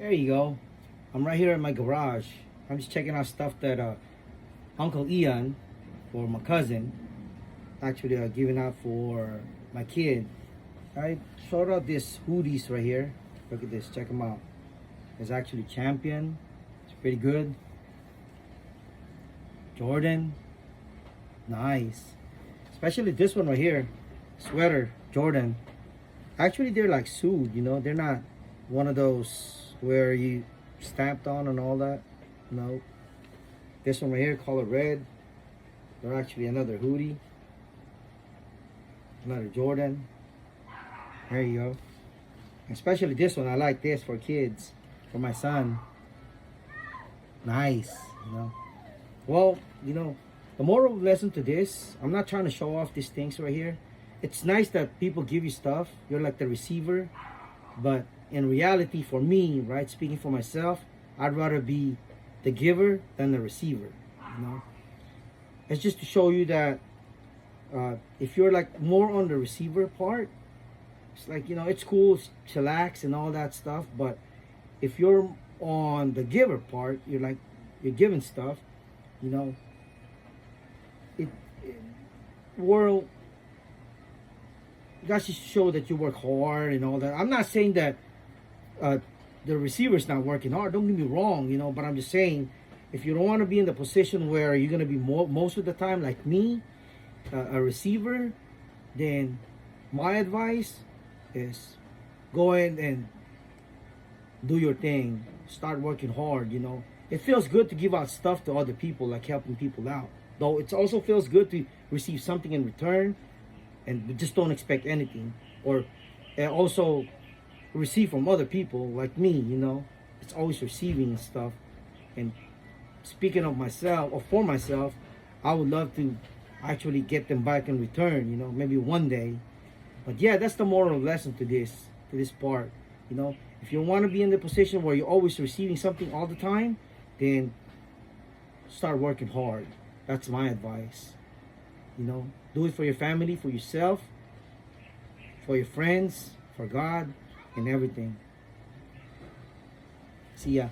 There you go. I'm right here in my garage. I'm just checking out stuff that Uncle Ian, or my cousin, actually giving out for my kid. I showed out this hoodies right here. Look at this. Check them out. It's actually Champion. It's pretty good. Jordan. Nice. Especially this one right here. Sweater. Jordan. Actually, they're like sued, you know. They're not one of those where you stamped on and all that. No. This one right here, color red. They're actually another hoodie. Another Jordan. There you go. Especially this one. I like this for kids. For my son. Nice. You know. Well, you know, the moral lesson to this, I'm not trying to show off these things right here. It's nice that people give you stuff. You're like the receiver. But in reality, for me, right, speaking for myself, I'd rather be the giver than the receiver. You know, it's just to show you that if you're like more on the receiver part, it's like, you know, it's cool, chillax and all that stuff. But if you're on the giver part, you're giving stuff. You know, it world. You guys should show that you work hard and all that. I'm not saying that the receiver's not working hard. Don't get me wrong, you know. But I'm just saying, if you don't want to be in the position where you're gonna be most of the time like me, a receiver, then my advice is go in and do your thing. Start working hard. You know, it feels good to give out stuff to other people, like helping people out. Though it also feels good to receive something in return. And just don't expect anything, or also receive from other people like me. You know, it's always receiving and stuff. And speaking of myself, or for myself, I would love to actually get them back in return. You know, maybe one day. But yeah, that's the moral lesson to this part. You know, if you want to be in the position where you're always receiving something all the time, then start working hard. That's my advice. You know, do it for your family, for yourself, for your friends, for God, and everything. See ya.